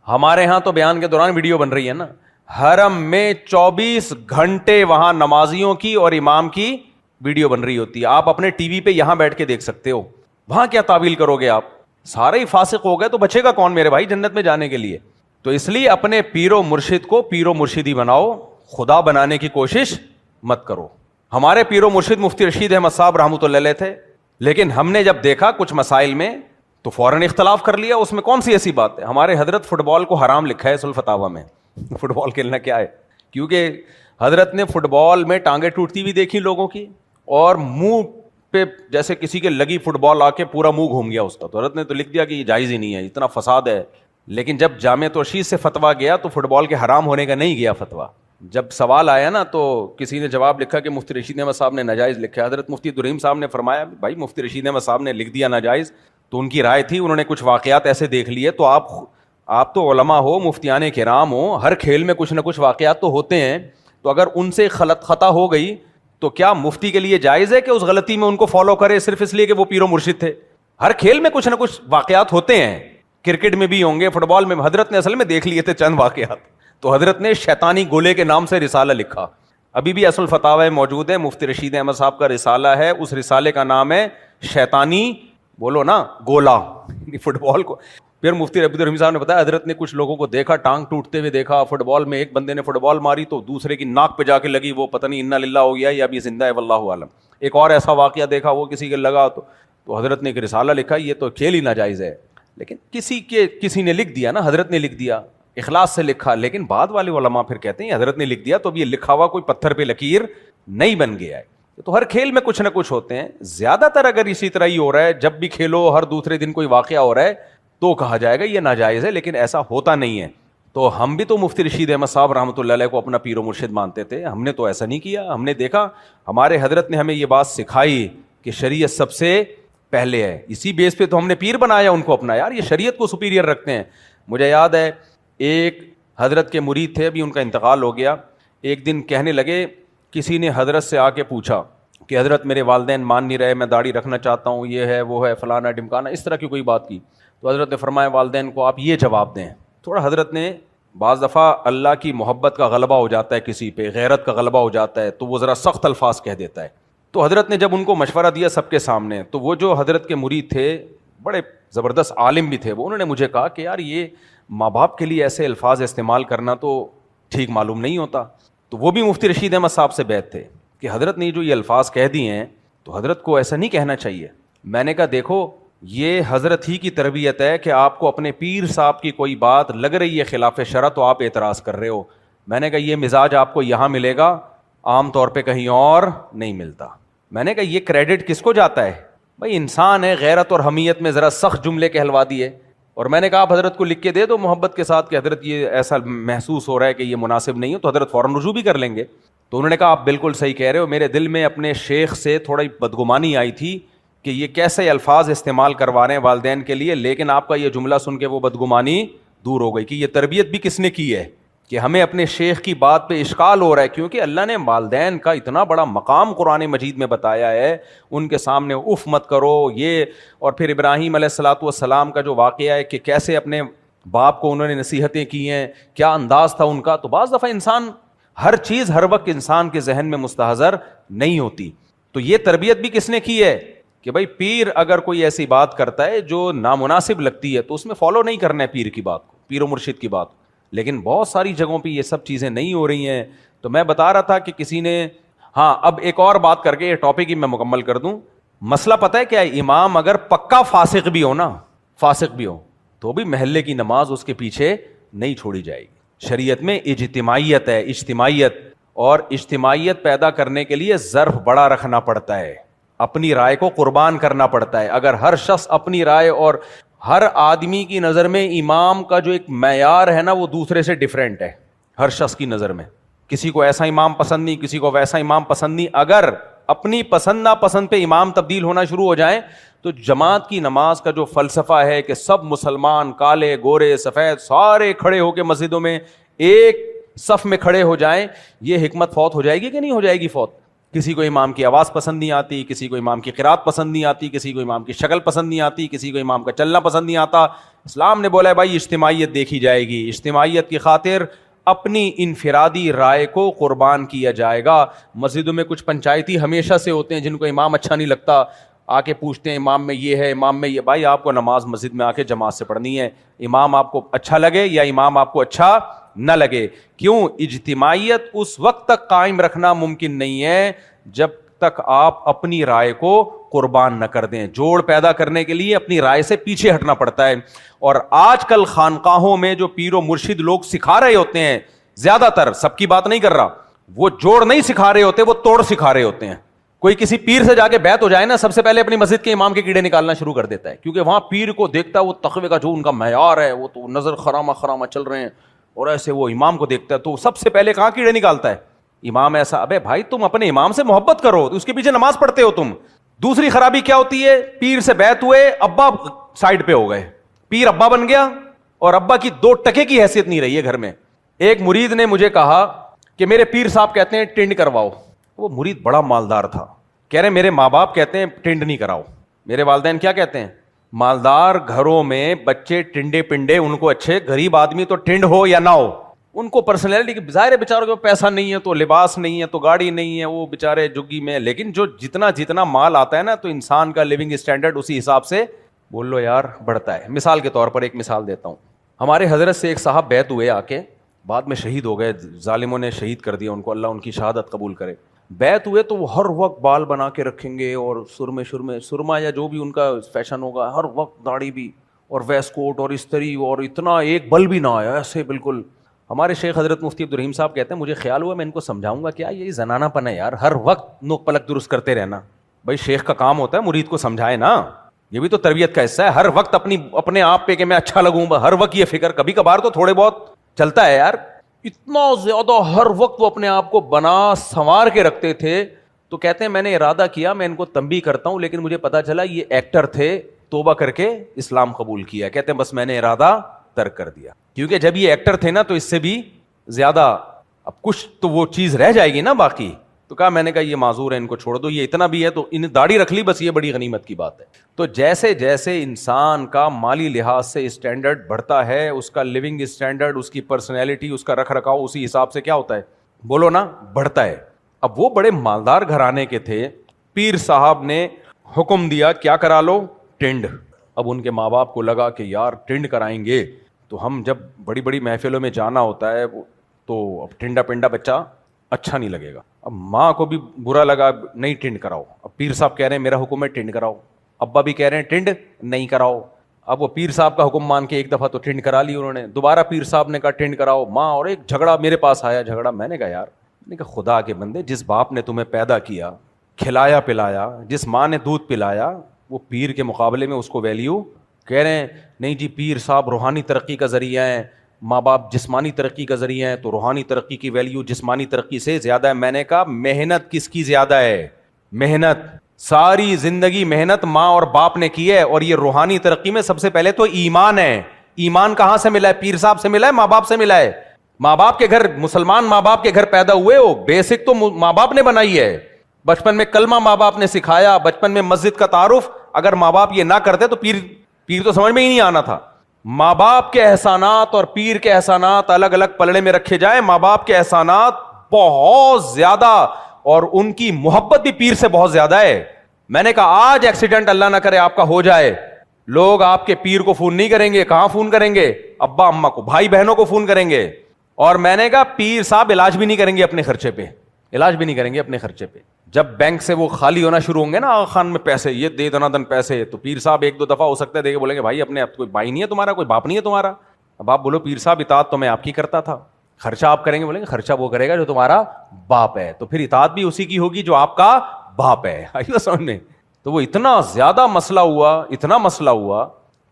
ہمارے ہاں تو بیان کے دوران ویڈیو بن رہی ہے نا, حرم میں 24 گھنٹے وہاں نمازیوں کی اور امام کی ویڈیو بن رہی ہوتی ہے. آپ اپنے ٹی وی پہ یہاں بیٹھ کے دیکھ سکتے ہو, وہاں کیا تعویل کرو گے آپ؟ سارے ہی فاسق ہو گئے تو بچے گا کون میرے بھائی جنت میں جانے کے لیے؟ تو اس لیے اپنے پیر و مرشد کو پیر و مرشدی بناؤ, خدا بنانے کی کوشش مت کرو. ہمارے پیر و مرشد مفتی رشید احمد صاحب رحمۃ اللہ علیہ تھے, لیکن ہم نے جب دیکھا کچھ مسائل میں تو فوراً اختلاف کر لیا. اس میں کون سی ایسی بات ہے؟ ہمارے حضرت فٹ بال کو حرام لکھا ہے سلفتاوا میں. فٹ بال کھیلنا کیا ہے؟ کیونکہ حضرت نے فٹ بال میں ٹانگیں ٹوٹتی ہوئی دیکھی لوگوں کی, اور منہ پہ جیسے کسی کے لگی فٹ بال آ کے پورا منہ گھوم گیا اس کا, تو حضرت نے تو لکھ دیا کہ یہ جائز ہی نہیں ہے, اتنا فساد ہے. لیکن جب جامع ترشید سے فتویٰ گیا تو فٹ بال کے حرام ہونے کا نہیں گیا فتویٰ. جب سوال آیا نا تو کسی نے جواب لکھا کہ مفتی رشید احمد صاحب نے ناجائز لکھا ہے. حضرت مفتی عبدالرحیم صاحب نے فرمایا بھائی مفتی رشید احمد صاحب نے لکھ دیا ناجائز, تو ان کی رائے تھی, انہوں نے کچھ واقعات ایسے دیکھ لیے. تو آپ تو علماء ہو, مفتیان کرام ہو, ہر کھیل میں کچھ نہ کچھ واقعات تو ہوتے ہیں, تو اگر ان سے خطا ہو گئی تو کیا مفتی کے لیے جائز ہے کہ اس غلطی میں ان کو فالو کرے صرف اس لیے کہ وہ پیر و مرشد تھے؟ ہر کھیل میں کچھ نہ کچھ واقعات ہوتے ہیں, کرکٹ میں بھی ہوں گے, فٹ بال میں. حضرت نے اصل میں دیکھ لیے تھے چند واقعات, تو حضرت نے شیطانی گولے کے نام سے رسالہ لکھا. ابھی بھی اصل فتاوی موجود ہے, مفتی رشید احمد صاحب کا رسالہ ہے, اس رسالے کا نام ہے شیطانی بولو نا گولا, فٹ بال کو. پھر مفتی عبدالرحیم صاحب نے بتایا حضرت نے کچھ لوگوں کو دیکھا, ٹانگ ٹوٹتے ہوئے دیکھا فٹ بال میں. ایک بندے نے فٹ بال ماری تو دوسرے کی ناک پہ جا کے لگی, وہ پتہ نہیں انا للہ ہو گیا یا ابھی زندہ ہے واللہ عالم. ایک اور ایسا واقعہ دیکھا, وہ کسی کے لگا تو حضرت نے ایک رسالہ لکھا, یہ تو کھیل ہی ناجائز ہے. لیکن کسی نے لکھ دیا نا, حضرت نے لکھ دیا, اخلاص سے لکھا. لیکن بعد والے علماء پھر کہتے ہیں حضرت نے لکھ دیا تو اب یہ لکھا ہوا کوئی پتھر پہ لکیر نہیں بن گیا ہے. تو ہر کھیل میں کچھ نہ کچھ ہوتے ہیں. زیادہ تر اگر اسی طرح ہی ہو رہا ہے, جب بھی کھیلو ہر دوسرے دن کوئی واقعہ ہو رہا ہے, تو کہا جائے گا یہ ناجائز ہے, لیکن ایسا ہوتا نہیں ہے. تو ہم بھی تو مفتی رشید احمد صاحب رحمۃ اللہ علیہ کو اپنا پیر و مرشد مانتے تھے, ہم نے تو ایسا نہیں کیا. ہم نے دیکھا ہمارے حضرت نے ہمیں یہ بات سکھائی کہ شریعت سب سے پہلے ہے, اسی بیس پہ تو ہم نے پیر بنایا ان کو اپنا. یار یہ شریعت کو سپیریئر رکھتے ہیں. مجھے یاد ہے ایک حضرت کے مرید تھے, ابھی ان کا انتقال ہو گیا. ایک دن کہنے لگے, کسی نے حضرت سے آ کے پوچھا کہ حضرت میرے والدین مان نہیں رہے, میں داڑھی رکھنا چاہتا ہوں, یہ ہے وہ ہے فلانا ڈمکانا, اس طرح کی کوئی بات کی. تو حضرت نے فرمایا والدین کو آپ یہ جواب دیں. تھوڑا حضرت نے بعض دفعہ اللہ کی محبت کا غلبہ ہو جاتا ہے کسی پہ, غیرت کا غلبہ ہو جاتا ہے, تو وہ ذرا سخت الفاظ کہہ دیتا ہے. تو حضرت نے جب ان کو مشورہ دیا سب کے سامنے, تو وہ جو حضرت کے مرید تھے, بڑے زبردست عالم بھی تھے, وہ انہوں نے مجھے کہا کہ یار یہ ماں باپ کے لیے ایسے الفاظ استعمال کرنا تو ٹھیک معلوم نہیں ہوتا. تو وہ بھی مفتی رشید احمد صاحب سے بیعت تھے کہ حضرت نے جو یہ الفاظ کہہ دیے ہیں تو حضرت کو ایسا نہیں کہنا چاہیے. میں نے کہا دیکھو یہ حضرت ہی کی تربیت ہے کہ آپ کو اپنے پیر صاحب کی کوئی بات لگ رہی ہے خلاف شرع تو آپ اعتراض کر رہے ہو. میں نے کہا یہ مزاج آپ کو یہاں ملے گا, عام طور پہ کہیں اور نہیں ملتا. میں نے کہا یہ کریڈٹ کس کو جاتا ہے بھائی, انسان ہے, غیرت اور حمیت میں ذرا سخت جملے کہلوا دیے. اور میں نے کہا آپ حضرت کو لکھ کے دے دو محبت کے ساتھ کہ حضرت یہ ایسا محسوس ہو رہا ہے کہ یہ مناسب نہیں ہے, تو حضرت فوراً رجوع بھی کر لیں گے. تو انہوں نے کہا آپ بالکل صحیح کہہ رہے ہو, میرے دل میں اپنے شیخ سے تھوڑی بدگمانی آئی تھی کہ یہ کیسے الفاظ استعمال کروا رہے ہیں والدین کے لیے, لیکن آپ کا یہ جملہ سن کے وہ بدگمانی دور ہو گئی کہ یہ تربیت بھی کس نے کی ہے کہ ہمیں اپنے شیخ کی بات پہ اشکال ہو رہا ہے. کیونکہ اللہ نے والدین کا اتنا بڑا مقام قرآن مجید میں بتایا ہے, ان کے سامنے اف مت کرو یہ. اور پھر ابراہیم علیہ الصلوۃ والسلام کا جو واقعہ ہے کہ کیسے اپنے باپ کو انہوں نے نصیحتیں کی ہیں, کیا انداز تھا ان کا. تو بعض دفعہ انسان ہر چیز ہر وقت انسان کے ذہن میں مستحضر نہیں ہوتی. تو یہ تربیت بھی کس نے کی ہے کہ بھائی پیر اگر کوئی ایسی بات کرتا ہے جو نامناسب لگتی ہے تو اس میں فالو نہیں کرنا ہے پیر کی بات کو, پیر و مرشد کی بات کو. لیکن بہت ساری جگہوں پہ یہ سب چیزیں نہیں ہو رہی ہیں. تو میں بتا رہا تھا کہ کسی نے, ہاں اب ایک اور بات کر کے یہ ٹاپک ہی میں مکمل کر دوں. مسئلہ پتہ ہے کیا ہے, امام اگر پکا فاسق بھی ہو نا, فاسق بھی ہو, تو بھی محلے کی نماز اس کے پیچھے نہیں چھوڑی جائے گی. شریعت میں اجتماعیت ہے, اجتماعیت, اور اجتماعیت پیدا کرنے کے لیے ظرف بڑا رکھنا پڑتا ہے, اپنی رائے کو قربان کرنا پڑتا ہے. اگر ہر شخص اپنی رائے اور ہر آدمی کی نظر میں امام کا جو ایک معیار ہے نا وہ دوسرے سے ڈفرینٹ ہے. ہر شخص کی نظر میں کسی کو ایسا امام پسند نہیں, کسی کو ویسا امام پسند نہیں. اگر اپنی پسند ناپسند پہ امام تبدیل ہونا شروع ہو جائیں تو جماعت کی نماز کا جو فلسفہ ہے کہ سب مسلمان کالے گورے سفید سارے کھڑے ہو کے مسجدوں میں ایک صف میں کھڑے ہو جائیں, یہ حکمت فوت ہو جائے گی کہ نہیں ہو جائے گی فوت؟ کسی کو امام کی آواز پسند نہیں آتی, کسی کو امام کی قرات پسند نہیں آتی, کسی کو امام کی شکل پسند نہیں آتی, کسی کو امام کا چلنا پسند نہیں آتا. اسلام نے بولا ہے بھائی اجتماعیت دیکھی جائے گی, اجتماعیت کی خاطر اپنی انفرادی رائے کو قربان کیا جائے گا. مسجدوں میں کچھ پنچایتی ہمیشہ سے ہوتے ہیں جن کو امام اچھا نہیں لگتا, آ کے پوچھتے ہیں امام میں یہ ہے امام میں یہ. بھائی آپ کو نماز مسجد میں آ کے جماعت سے پڑھنی ہے, امام آپ کو اچھا لگے یا امام آپ کو اچھا نہ لگے. کیوں؟ اجتماعیت اس وقت تک قائم رکھنا ممکن نہیں ہے جب تک آپ اپنی رائے کو قربان نہ کر دیں. جوڑ پیدا کرنے کے لیے اپنی رائے سے پیچھے ہٹنا پڑتا ہے. اور آج کل خانقاہوں میں جو پیر و مرشد لوگ سکھا رہے ہوتے ہیں, زیادہ تر, سب کی بات نہیں کر رہا, وہ جوڑ نہیں سکھا رہے ہوتے, وہ توڑ سکھا رہے ہوتے ہیں. کوئی کسی پیر سے جا کے بیعت ہو جائے نا, سب سے پہلے اپنی مسجد کے امام کے کیڑے نکالنا شروع کر دیتا ہے, کیونکہ وہاں پیر کو دیکھتا ہے وہ تقوی کا جو ان کا معیار ہے وہ تو نظر خرامہ خرامہ چل رہے ہیں, اور ایسے وہ امام کو دیکھتا ہے تو سب سے پہلے کہاں کیڑے نکالتا ہے؟ امام ایسا. ابے بھائی تم اپنے امام سے محبت کرو, اس کے پیچھے نماز پڑھتے ہو تم. دوسری خرابی کیا ہوتی ہے؟ پیر سے بیعت ہوئے, ابا سائڈ پہ ہو گئے, پیر ابا بن گیا اور ابا کی 2 ٹکے کی حیثیت نہیں رہی ہے گھر میں. ایک مرید نے مجھے کہا کہ میرے پیر صاحب کہتے ہیں ٹنڈ کرواؤ. وہ مرید بڑا مالدار تھا, کہہ رہے میرے ماں باپ کہتے ہیں ٹنڈ نہیں کراؤ. میرے والدین کیا کہتے ہیں؟ مالدار گھروں میں بچے ٹنڈے پنڈے ان کو اچھے, غریب آدمی تو ٹنڈ ہو یا نہ ہو ان کو پرسنالٹی کی ظاہر ہے, بیچاروں کے پیسہ نہیں ہے تو لباس نہیں ہے تو گاڑی نہیں ہے, وہ بیچارے جگی میں. لیکن جو جتنا مال آتا ہے نا تو انسان کا لیونگ اسٹینڈرڈ اسی حساب سے بول لو یار بڑھتا ہے. مثال کے طور پر ایک مثال دیتا ہوں. ہمارے حضرت سے ایک صاحب بیعت ہوئے آ کے, بعد میں شہید ہو گئے, ظالموں نے شہید کر دیا ان کو, اللہ ان کی شہادت قبول کرے. بیعت ہوئے تو وہ ہر وقت بال بنا کے رکھیں گے اور سرما یا جو بھی ان کا فیشن ہوگا, ہر وقت داڑھی بھی اور ویسٹ کوٹ اور استری, اور اتنا ایک بل بھی نہ آیا ایسے بالکل. ہمارے شیخ حضرت مفتی عبدالرحیم صاحب کہتے ہیں مجھے خیال ہوا میں ان کو سمجھاؤں گا کیا, یہ زنانہ پن ہے یار, ہر وقت نوک پلک درست کرتے رہنا. بھائی شیخ کا کام ہوتا ہے مرید کو سمجھائے نا, یہ بھی تو تربیت کا حصہ ہے. ہر وقت اپنے آپ پہ کہ میں اچھا لگوں, ہر وقت یہ فکر, کبھی کبھار تو تھوڑے بہت چلتا ہے یار. اتنا زیادہ ہر وقت وہ اپنے آپ کو بنا سنوار کے رکھتے تھے. تو کہتے ہیں میں نے ارادہ کیا میں ان کو تنبیہ کرتا ہوں, لیکن مجھے پتا چلا یہ ایکٹر تھے, توبہ کر کے اسلام قبول کیا. کہتے ہیں بس میں نے ارادہ ترک کر دیا, کیونکہ جب یہ ایکٹر تھے نا تو اس سے بھی زیادہ اب کچھ تو وہ چیز رہ جائے گی نا باقی. تو کہا میں نے کہا یہ معذور ہے, ان کو چھوڑ دو, یہ اتنا بھی ہے تو انہیں داڑھی رکھ لی, بس یہ بڑی غنیمت کی بات ہے. تو جیسے جیسے انسان کا مالی لحاظ سے اسٹینڈرڈ بڑھتا ہے, اس کا لیونگ اسٹینڈرڈ, اس کی پرسنالٹی, اس کا رکھ رکھاؤ اسی حساب سے کیا ہوتا ہے, بولو نا, بڑھتا ہے. اب وہ بڑے مالدار گھرانے کے تھے, پیر صاحب نے حکم دیا کیا کرا لو, ٹنڈ. اب ان کے ماں باپ کو لگا کہ یار ٹنڈ کرائیں گے تو ہم جب بڑی بڑی محفلوں میں جانا ہوتا ہے تو اب ٹنڈا پنڈا بچہ اچھا نہیں لگے گا. اب ماں کو بھی برا لگا, نہیں ٹنڈ کراؤ. اب پیر صاحب کہہ رہے ہیں میرا حکم ہے ٹنڈ کراؤ, ابا بھی کہہ رہے ہیں ٹنڈ نہیں کراؤ. اب وہ پیر صاحب کا حکم مان کے ایک دفعہ تو ٹنڈ کرا لی انہوں نے, دوبارہ پیر صاحب نے کہا ٹنڈ کراؤ, ماں, اور ایک جھگڑا میرے پاس آیا جھگڑا. میں نے کہا یار, میں نے کہا خدا کے بندے, جس باپ نے تمہیں پیدا کیا, کھلایا پلایا, جس ماں نے دودھ پلایا, وہ پیر کے مقابلے میں اس کو ویلیو کہہ رہے ہیں نہیں جی پیر صاحب روحانی ترقی کا ذریعہ ہے, ماں باپ جسمانی ترقی کا ذریعہ ہے, تو روحانی ترقی کی ویلیو جسمانی ترقی سے زیادہ ہے. میں نے کہا محنت کس کی زیادہ ہے, محنت ساری زندگی محنت ماں اور باپ نے کی ہے, اور یہ روحانی ترقی میں سب سے پہلے تو ایمان ہے. ایمان کہاں سے ملا ہے؟ پیر صاحب سے ملا ہے, ماں باپ سے ملا ہے. ماں باپ کے گھر, مسلمان ماں باپ کے گھر پیدا ہوئے ہو, بیسک تو ماں باپ نے بنائی ہے. بچپن میں کلمہ ماں باپ نے سکھایا, بچپن میں مسجد کا تعارف. اگر ماں باپ یہ نہ کرتے تو پیر تو سمجھ میں ہی نہیں آنا تھا. ماں باپ کے احسانات اور پیر کے احسانات الگ الگ پلڑے میں رکھے جائیں. ماں باپ کے احسانات بہت زیادہ, اور ان کی محبت بھی پیر سے بہت زیادہ ہے. میں نے کہا آج ایکسیڈنٹ اللہ نہ کرے آپ کا ہو جائے, لوگ آپ کے پیر کو فون نہیں کریں گے, کہاں فون کریں گے؟ ابا اماں کو, بھائی بہنوں کو فون کریں گے. اور میں نے کہا پیر صاحب علاج بھی نہیں کریں گے اپنے خرچے پہ, علاج بھی نہیں کریں گے اپنے خرچے پہ. جب بینک سے وہ خالی ہونا شروع ہوں گے نا, آغا خان میں پیسے, یہ دے دنا دن پیسے, تو پیر صاحب ایک دو دفعہ ہو سکتا ہے دیکھے بولیں گے بھائی اپنے اب کوئی بھائی نہیں ہے تمہارا, کوئی باپ نہیں ہے تمہارا. اب آپ بولو پیر صاحب اطاعت تو میں آپ کی کرتا تھا, خرچہ آپ کریں گے, بولیں گے خرچہ وہ کرے گا جو تمہارا باپ ہے, تو پھر اطاعت بھی اسی کی ہوگی جو آپ کا باپ ہے. آئیے سمجھ میں. تو وہ اتنا زیادہ مسئلہ ہوا, اتنا مسئلہ ہوا.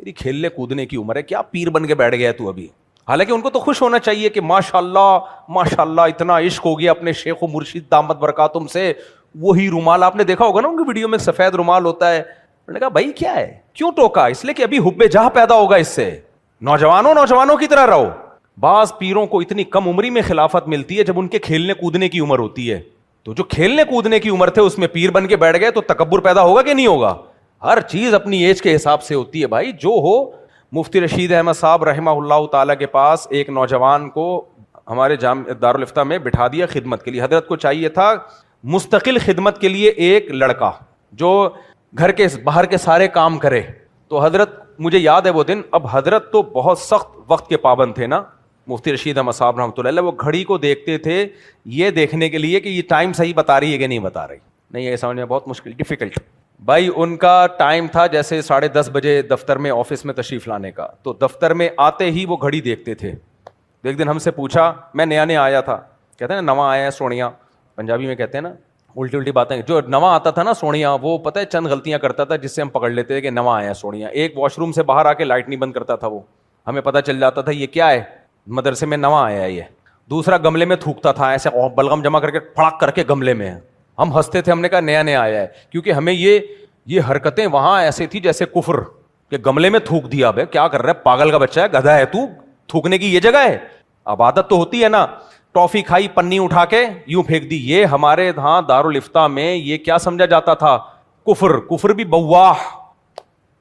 تیری کھیلنے کودنے کی عمر ہے, کیا پیر بن کے بیٹھ گیا تو ابھی. حالانکہ ان کو تو خوش ہونا چاہیے کہ ماشاء اللہ اتنا عشق ہو گیا اپنے شیخ و مرشد دامت برکاتہم سے. وہی رومال آپ نے دیکھا ہوگا نا ان کی ویڈیو میں, سفید رومال ہوتا ہے. انہوں نے کہا بھائی کیا ہے, کیوں ٹوکا؟ اس لیے کہ ابھی حب جاہ پیدا ہوگا اس سے. نوجوانوں کی طرح رہو. بعض پیروں کو اتنی کم عمری میں خلافت ملتی ہے جب ان کے کھیلنے کودنے کی عمر ہوتی ہے. تو جو کھیلنے کودنے کی عمر تھے اس میں پیر بن کے بیٹھ گئے تو تکبر پیدا ہوگا کہ نہیں ہوگا؟ ہر چیز اپنی ایج کے حساب سے ہوتی ہے بھائی, جو ہو. مفتی رشید احمد صاحب رحمہ اللہ تعالیٰ کے پاس ایک نوجوان کو ہمارے دارالفتہ میں بٹھا دیا خدمت کے لیے. حضرت کو چاہیے تھا مستقل خدمت کے لیے ایک لڑکا جو گھر کے باہر کے سارے کام کرے. تو حضرت, مجھے یاد ہے وہ دن, اب حضرت تو بہت سخت وقت کے پابند تھے نا, مفتی رشید احمد صاحب رحمۃ اللہ علیہ. وہ گھڑی کو دیکھتے تھے یہ دیکھنے کے لیے کہ یہ ٹائم صحیح بتا رہی ہے کہ نہیں بتا رہی. نہیں, یہ سمجھنا بہت مشکل, ڈیفیکلٹ. بھائی ان کا ٹائم تھا جیسے 10:30 بجے دفتر میں آفس میں تشریف لانے کا. تو دفتر میں آتے ہی وہ گھڑی دیکھتے تھے. ایک دن ہم سے پوچھا, میں نیا آیا تھا, کہتے ہیں نا نواں آیا ہے سونیا, پنجابی میں کہتے ہیں نا الٹی باتیں. جو نواں آتا تھا نا سونیا, وہ پتہ ہے چند غلطیاں کرتا تھا جس سے ہم پکڑ لیتے تھے کہ نواں آیا سونیا. ایک واش روم سے باہر آ کے لائٹ نہیں بند کرتا تھا, وہ ہمیں پتہ چل جاتا تھا یہ کیا ہے, مدرسے میں نواں آیا ہے یہ. دوسرا گملے میں تھوکتا تھا ایسے بلغم جمع کر کے پھڑک کر کے گملے میں. ہم ہنستے تھے, ہم نے کہا نیا آیا ہے, کیونکہ ہمیں یہ حرکتیں وہاں ایسے تھی جیسے کفر, کہ گملے میں تھوک دیا. بھائی کیا کر رہا ہے, پاگل کا بچہ ہے, گدھا ہے تو, تھوکنے کی یہ جگہ ہے؟ عبادت تو ہوتی ہے نا. ٹافی کھائی, پنی اٹھا کے یوں پھینک دی. یہ ہمارے ہاں دارالفتہ میں یہ کیا سمجھا جاتا تھا؟ کفر بھی بواح,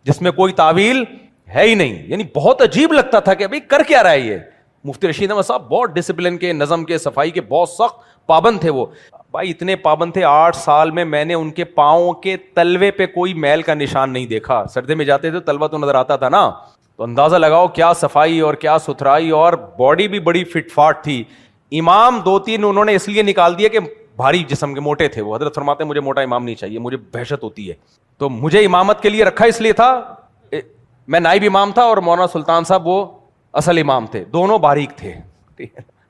جس میں کوئی تعویل ہے ہی نہیں. یعنی بہت عجیب لگتا تھا کہ ابھی کر کیا رہا ہے یہ. مفتی رشید احمد صاحب بہت ڈسپلن کے, نظم کے, صفائی کے بہت سخت پابند تھے وہ. بھائی اتنے پابند تھے, 8 سال میں نے ان کے پاؤں کے تلوے پہ کوئی میل کا نشان نہیں دیکھا. سردے میں جاتے تھے تلوا تو نظر آتا تھا نا, تو اندازہ لگاؤ کیا صفائی اور کیا ستھرائی, اور باڈی بھی بڑی فٹ فاٹ تھی. امام 2-3 انہوں نے اس لیے نکال دیا کہ بھاری جسم کے, موٹے تھے وہ. حضرت فرماتے ہیں مجھے موٹا امام نہیں چاہیے, مجھے وحشت ہوتی ہے. تو مجھے امامت کے لیے رکھا اس لیے تھا, میں نائب امام تھا اور مولانا سلطان صاحب وہ اصل امام تھے, دونوں باریک تھے.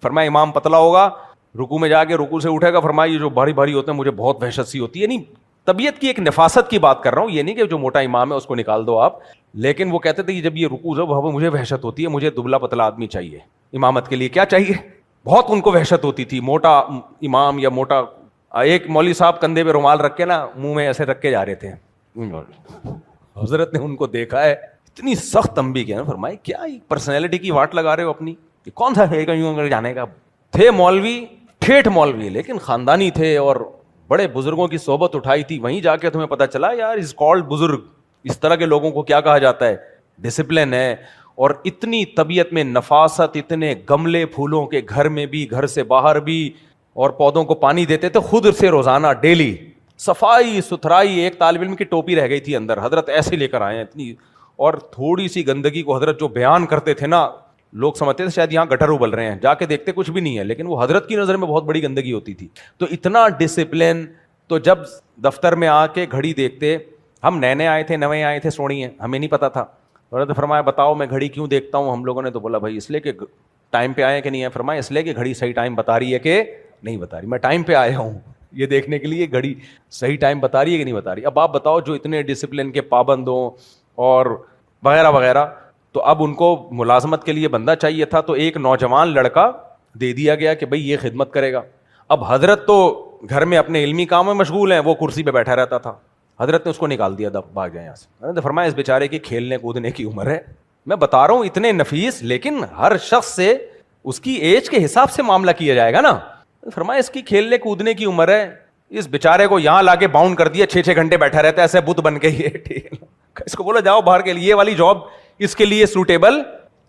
فرمایا امام پتلا ہوگا, رکوع میں جا کے رکوع سے اٹھے گا, فرمایا یہ جو بھاری بھاری ہوتے ہیں مجھے بہت وحشت سی ہوتی ہے. نہیں, طبیعت کی ایک نفاست کی بات کر رہا ہوں, یہ نہیں کہ جو موٹا امام ہے اس کو نکال دو آپ. لیکن وہ کہتے تھے کہ جب یہ رکوع ہو مجھے وحشت ہوتی ہے, مجھے دبلا پتلا آدمی چاہیے امامت کے لیے. کیا چاہیے؟ بہت ان کو وحشت ہوتی تھی. موٹا امام یا موٹا, ایک مولوی صاحب کندھے پہ رومال رکھ کے نا منہ میں ایسے رکھ کے جا رہے تھے. حضرت نے ان کو دیکھا ہے, اتنی سخت تنبیہ کیا نا, فرمائے کیا پرسنالٹی کی واٹ لگا رہے ہو اپنی, یہ کون سا ہے کہیں جانے کا. تھے مولوی, ٹھیٹھ مولوی, لیکن خاندانی تھے اور بڑے بزرگوں کی صحبت اٹھائی تھی. وہیں جا کے تمہیں پتہ چلا یار از کالڈ بزرگ, اس طرح کے لوگوں کو کیا کہا جاتا ہے, ڈسپلن ہے. اور اتنی طبیعت میں نفاست, اتنے گملے پھولوں کے گھر میں بھی, گھر سے باہر بھی, اور پودوں کو پانی دیتے تھے خود سے روزانہ ڈیلی. صفائی ستھرائی, ایک طالب علم کی ٹوپی رہ گئی تھی اندر, حضرت ایسے لے کر آئے ہیں اتنی. اور تھوڑی سی گندگی کو حضرت جو بیان کرتے تھے نا, لوگ سمجھتے تھے شاید یہاں گٹر ابل رہے ہیں, جا کے دیکھتے کچھ بھی نہیں ہے, لیکن وہ حضرت کی نظر میں بہت بڑی گندگی ہوتی تھی. تو اتنا ڈسپلن. تو جب دفتر میں آ کے گھڑی دیکھتے, ہم نئے آئے تھے سونی ہیں, ہمیں نہیں پتا تھا. حضرت فرمایا بتاؤ میں گھڑی کیوں دیکھتا ہوں. ہم لوگوں نے تو بولا بھائی اس لیے کہ ٹائم پہ آئے کہ نہیں ہے. فرمایا اس لیے کہ گھڑی صحیح ٹائم بتا رہی ہے کہ نہیں بتا رہی. میں ٹائم پہ آیا ہوں یہ دیکھنے کے لیے گھڑی صحیح ٹائم بتا رہی ہے کہ نہیں بتا رہی. اب آپ بتاؤ جو اتنے ڈسپلن کے پابند ہوں اور وغیرہ وغیرہ, تو اب ان کو ملازمت کے لیے بندہ چاہیے تھا, تو ایک نوجوان لڑکا دے دیا گیا کہ بھئی یہ خدمت کرے گا. اب حضرت تو گھر میں اپنے علمی کام میں مشغول ہیں, وہ کرسی پہ بیٹھا رہتا تھا. حضرت نے اس کو نکال دیا, بھاگ جائے یہاں سے. حضرت نے فرمایا اس بیچارے کی کھیلنے کودنے کی عمر ہے. میں بتا رہا ہوں اتنے نفیس, لیکن ہر شخص سے اس کی ایج کے حساب سے معاملہ کیا جائے گا نا. فرمایا اس کی کھیلنے کودنے کی عمر ہے, اس بیچارے کو یہاں لا کے باؤنڈ کر دیا, 6 گھنٹے بیٹھا رہتا ہے ایسے بت بن کے. یہ اس کو بولا جاؤ باہر کے لیے, والی جاب اس کے لیے سوٹیبل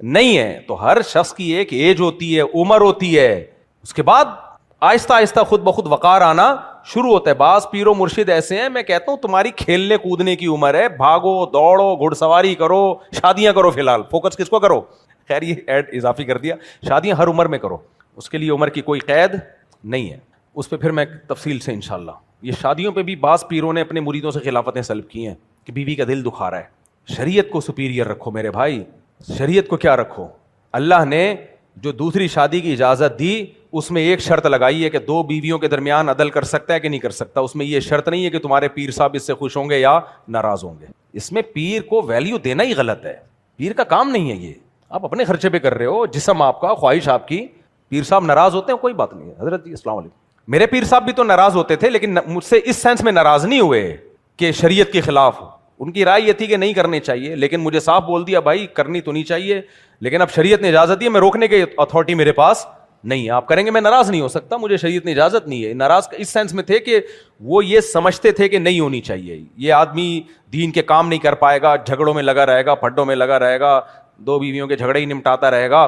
نہیں ہے. تو ہر شخص کی ایک ایج ہوتی ہے, عمر ہوتی ہے, اس کے بعد آہستہ آہستہ خود بخود وقار آنا شروع ہوتا ہے. بعض پیر و مرشد ایسے ہیں, میں کہتا ہوں تمہاری کھیلنے کودنے کی عمر ہے, بھاگو دوڑو, گھڑ سواری کرو, شادیاں کرو. فی الحال فوکس کس کو کرو, خیر یہ ایڈ اضافی کر دیا, شادیاں ہر عمر میں کرو, اس کے لیے عمر کی کوئی قید نہیں ہے. اس پہ پھر میں تفصیل سے انشاءاللہ. یہ شادیوں پہ بھی بعض پیروں نے اپنے مریدوں سے خلافتیں سلب کی ہیں کہ بیوی کا دل دکھا رہا ہے. شریعت کو سپیریئر رکھو میرے بھائی, شریعت کو کیا رکھو. اللہ نے جو دوسری شادی کی اجازت دی اس میں ایک شرط لگائی ہے کہ 2 بیویوں کے درمیان عدل کر سکتا ہے کہ نہیں کر سکتا. اس میں یہ شرط نہیں ہے کہ تمہارے پیر صاحب اس سے خوش ہوں گے یا ناراض ہوں گے. اس میں پیر کو ویلیو دینا ہی غلط ہے. پیر کا کام نہیں ہے یہ, آپ اپنے خرچے پہ کر رہے ہو, جسم آپ کا, خواہش آپ کی. پیر صاحب ناراض ہوتے ہیں, کوئی بات نہیں ہے حضرت جی السلام علیکم. میرے پیر صاحب بھی تو ناراض ہوتے تھے, لیکن مجھ سے اس سینس میں ناراض نہیں ہوئے کہ شریعت کے خلاف. ان کی رائے یہ تھی کہ نہیں کرنی چاہیے, لیکن مجھے صاف بول دیا بھائی کرنی تو نہیں چاہیے, لیکن اب شریعت نے اجازت دی ہے, میں روکنے کی اتھارٹی میرے پاس نہیں ہے, آپ کریں گے میں ناراض نہیں ہو سکتا, مجھے شریعت نے اجازت نہیں ہے. ناراض اس سینس میں تھے کہ وہ یہ سمجھتے تھے کہ نہیں ہونی چاہیے, یہ آدمی دین کے کام نہیں کر پائے گا, جھگڑوں میں لگا رہے گا, پھڈوں میں لگا رہے گا, 2 بیویوں کے جھگڑے ہی نمٹاتا رہے گا.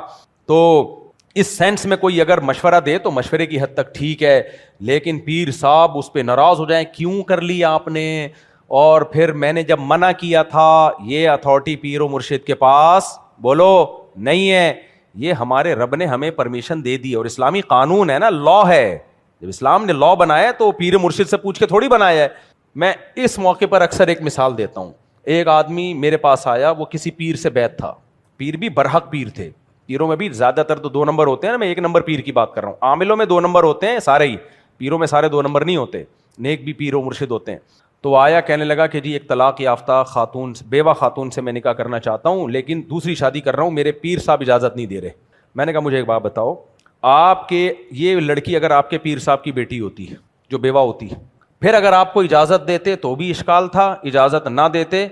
تو اس سینس میں کوئی اگر مشورہ دے تو مشورے کی حد تک ٹھیک ہے, لیکن پیر صاحب اس پہ ناراض ہو جائیں کیوں کر لیا آپ نے, اور پھر میں نے جب منع کیا تھا, یہ اتھارٹی پیر و مرشد کے پاس بولو نہیں ہے, یہ ہمارے رب نے ہمیں پرمیشن دے دی, اور اسلامی قانون ہے نا, لا ہے. جب اسلام نے لا بنایا تو پیر مرشد سے پوچھ کے تھوڑی بنایا ہے. میں اس موقع پر اکثر ایک مثال دیتا ہوں. ایک آدمی میرے پاس آیا, وہ کسی پیر سے بیعت تھا, پیر بھی برحق پیر تھے. پیروں میں بھی زیادہ تر تو 2 نمبر ہوتے ہیں نا, میں 1 نمبر پیر کی بات کر رہا ہوں. عاملوں میں 2 نمبر ہوتے ہیں سارے ہی, پیروں میں سارے 2 نمبر نہیں ہوتے, نیک بھی پیر و مرشد ہوتے ہیں. تو آیا کہنے لگا کہ جی ایک طلاق یافتہ خاتون, بیوہ خاتون سے میں نکاح کرنا چاہتا ہوں, لیکن دوسری شادی کر رہا ہوں, میرے پیر صاحب اجازت نہیں دے رہے. میں نے کہا مجھے ایک بات بتاؤ, آپ کے یہ لڑکی اگر آپ کے پیر صاحب کی بیٹی ہوتی ہے جو بیوہ ہوتی, پھر اگر آپ کو اجازت دیتے تو بھی اشکال تھا, اجازت نہ دیتے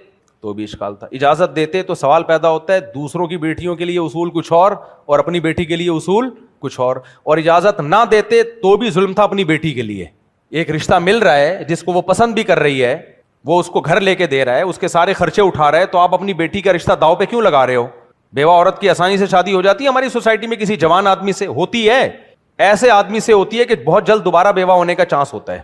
تو بھی اشکال تھا. اجازت دیتے تو سوال پیدا ہوتا ہے دوسروں کی بیٹیوں کے لیے اصول کچھ اور اپنی بیٹی کے لیے اصول کچھ اور اجازت نہ دیتے تو بھی ظلم تھا اپنی بیٹی کے لیے. ایک رشتہ مل رہا ہے جس کو وہ پسند بھی کر رہی ہے, وہ اس کو گھر لے کے دے رہا ہے, اس کے سارے خرچے اٹھا رہا ہے, تو آپ اپنی بیٹی کا رشتہ داؤ پہ کیوں لگا رہے ہو؟ بیوہ عورت کی آسانی سے شادی ہو جاتی ہے ہماری سوسائٹی میں, کسی جوان آدمی سے ہوتی ہے, ایسے آدمی سے ہوتی ہے کہ بہت جلد دوبارہ بیوہ ہونے کا چانس ہوتا ہے.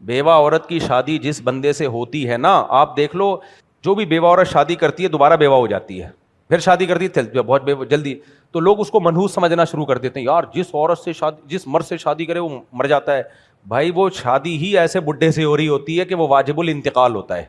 بیوہ عورت کی شادی جس بندے سے ہوتی ہے نا, آپ دیکھ لو جو بھی بیوہ عورت شادی کرتی ہے دوبارہ بیوہ ہو جاتی ہے, پھر شادی کرتی ہے بہت جلدی. تو لوگ اس کو منحوس سمجھنا شروع کر دیتے ہیں, یار جس عورت سے شادی, جس مرد سے شادی کرے وہ مر جاتا ہے. بھائی وہ شادی ہی ایسے بڈھے سے ہو رہی ہوتی ہے کہ وہ واجب الانتقال ہوتا ہے.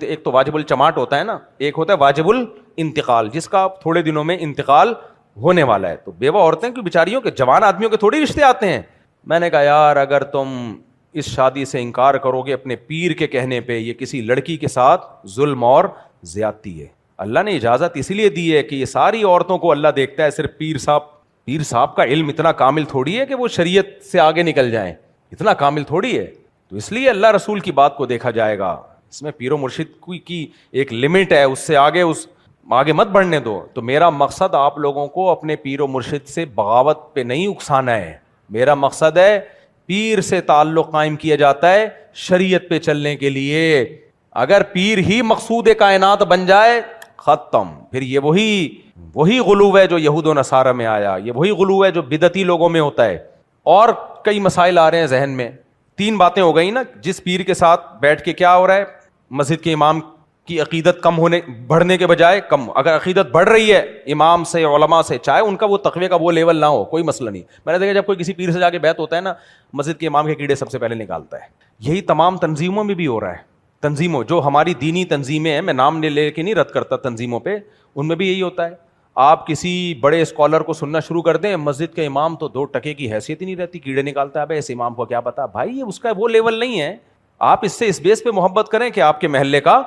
ایک تو واجب الچماٹ ہوتا ہے نا, ایک ہوتا ہے واجب الانتقال جس کا تھوڑے دنوں میں انتقال ہونے والا ہے. تو بیوہ عورتیں کی بیچاریوں کے, جوان آدمیوں کے تھوڑی رشتے آتے ہیں. میں نے کہا یار اگر تم اس شادی سے انکار کرو گے اپنے پیر کے کہنے پہ, یہ کسی لڑکی کے ساتھ ظلم اور زیادتی ہے. اللہ نے اجازت اسی لیے دی ہے کہ یہ ساری عورتوں کو اللہ دیکھتا ہے, صرف پیر صاحب کا علم اتنا کامل تھوڑی ہے کہ وہ شریعت سے آگے نکل جائیں, اتنا کامل تھوڑی ہے. تو اس لیے اللہ رسول کی بات کو دیکھا جائے گا, اس میں پیر و مرشد کی ایک لمٹ ہے, اس سے آگے مت بڑھنے دو. تو میرا مقصد آپ لوگوں کو اپنے پیر و مرشد سے بغاوت پہ نہیں اکسانا ہے, میرا مقصد ہے پیر سے تعلق قائم کیا جاتا ہے شریعت پہ چلنے کے لیے. اگر پیر ہی مقصود کائنات بن جائے ختم, پھر یہ وہی غلو ہے جو یہود و نصارہ میں آیا, یہ وہی غلو ہے جو بدعتی لوگوں میں ہوتا ہے. اور کئی مسائل آ رہے ہیں ذہن میں, 3 باتیں ہو گئی نا. جس پیر کے ساتھ بیٹھ کے کیا ہو رہا ہے, مسجد کے امام کی عقیدت بڑھنے کے بجائے کم, اگر عقیدت بڑھ رہی ہے امام سے, علماء سے, چاہے ان کا وہ تقوی کا وہ لیول نہ ہو, کوئی مسئلہ نہیں. میں نے دیکھا جب کوئی کسی پیر سے جا کے بیعت ہوتا ہے نا, مسجد کے امام کے کیڑے سب سے پہلے نکالتا ہے. یہی تمام تنظیموں میں بھی ہو رہا ہے. تنظیموں جو ہماری دینی تنظیمیں ہیں, میں نام لے کے نہیں رد کرتا تنظیموں پہ, ان میں بھی یہی ہوتا ہے. آپ کسی بڑے اسکالر کو سننا شروع کر دیں, مسجد کے امام تو 2 ٹکے کی حیثیت ہی نہیں رہتی, کیڑے نکالتا ہے. اس امام کو کیا پتا بھائی, یہ اس کا وہ لیول نہیں ہے. آپ اس سے اس بیس پہ محبت کریں کہ آپ کے محلے کا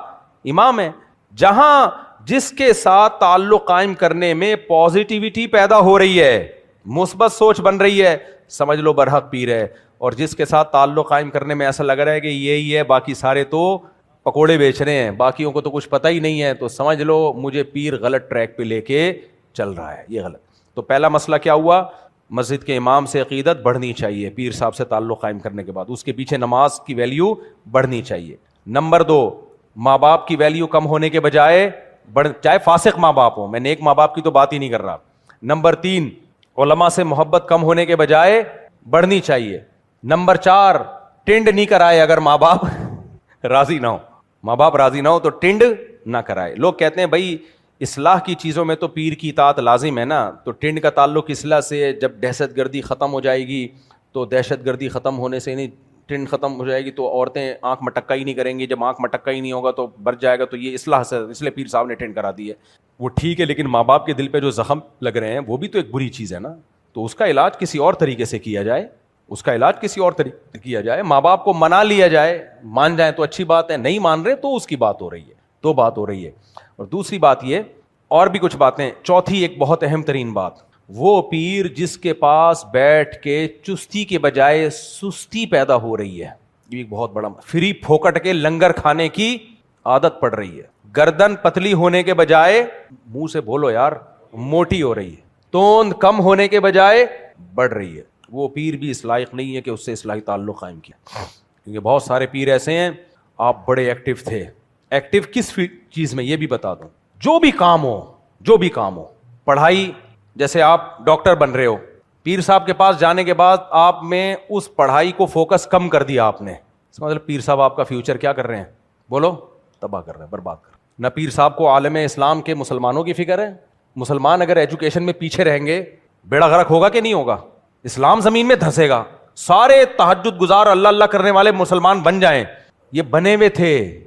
امام ہے. جہاں جس کے ساتھ تعلق قائم کرنے میں پازیٹیوٹی پیدا ہو رہی ہے, مثبت سوچ بن رہی ہے, سمجھ لو برحق پیر ہے. اور جس کے ساتھ تعلق قائم کرنے میں ایسا لگ رہا ہے کہ یہی ہے, باقی سارے تو پکوڑے بیچ رہے ہیں, باقیوں کو تو کچھ پتہ ہی نہیں ہے, تو سمجھ لو مجھے پیر غلط ٹریک پہ لے کے چل رہا ہے, یہ غلط. تو پہلا مسئلہ کیا ہوا, مسجد کے امام سے عقیدت بڑھنی چاہیے پیر صاحب سے تعلق قائم کرنے کے بعد, اس کے پیچھے نماز کی ویلیو بڑھنی چاہیے. نمبر 2, ماں باپ کی ویلیو کم ہونے کے بجائے چاہے فاسق ماں باپ ہوں, میں نیک ماں باپ کی تو بات ہی نہیں کر رہا. نمبر 3, علماء سے محبت کم ہونے کے بجائے بڑھنی چاہیے. نمبر 4, ٹنڈ نہیں کرائے اگر ماں باپ راضی نہ ہو, تو ٹنڈ نہ کرائے. لوگ کہتے ہیں بھائی اصلاح کی چیزوں میں تو پیر کی اطاعت لازم ہے نا, تو ٹنڈ کا تعلق اصلاح سے, جب دہشت گردی ختم ہو جائے گی تو دہشت گردی ختم ہونے سے نہیں, ٹرینڈ ختم ہو جائے گی تو عورتیں آنکھ مٹکا ہی نہیں کریں گی, جب آنکھ مٹکا ہی نہیں ہوگا تو بڑھ جائے گا, تو یہ اصلاح سے اس لیے پیر صاحب نے ٹرینڈ کرا دی ہے. وہ ٹھیک ہے, لیکن ماں باپ کے دل پہ جو زخم لگ رہے ہیں وہ بھی تو ایک بری چیز ہے نا, تو اس کا علاج کسی اور طریقے سے کیا جائے, ماں باپ کو منا لیا جائے, مان جائیں تو اچھی بات ہے, نہیں مان رہے تو اس کی بات ہو رہی ہے, اور دوسری بات یہ اور بھی کچھ باتیں. چوتھی ایک بہت اہم ترین بات, وہ پیر جس کے پاس بیٹھ کے چستی کے بجائے سستی پیدا ہو رہی ہے, یہ ایک بہت بڑا, فری پھوکٹ کے لنگر کھانے کی عادت پڑ رہی ہے, گردن پتلی ہونے کے بجائے, منہ سے بولو یار, موٹی ہو رہی ہے, توند کم ہونے کے بجائے بڑھ رہی ہے, وہ پیر بھی اس لائق نہیں ہے کہ اس سے اصلاحی تعلق قائم کیا. کیونکہ بہت سارے پیر ایسے ہیں, آپ بڑے ایکٹیو تھے. ایکٹیو کس چیز میں یہ بھی بتا دوں, جو بھی کام ہو, پڑھائی, جیسے آپ ڈاکٹر بن رہے ہو, پیر صاحب کے پاس جانے کے بعد آپ میں اس پڑھائی کو فوکس کم کر دیا آپ نے, اس کا مطلب پیر صاحب آپ کا فیوچر کیا کر رہے ہیں, بولو, تباہ کر رہے ہیں, برباد کر رہے ہیں. نہ پیر صاحب کو عالم اسلام کے مسلمانوں کی فکر ہے. مسلمان اگر ایجوکیشن میں پیچھے رہیں گے, بیڑا غرق ہوگا کہ نہیں ہوگا, اسلام زمین میں دھسے گا. سارے تہجد گزار اللہ اللہ کرنے والے مسلمان بن جائیں, یہ بنے ہوئے تھے,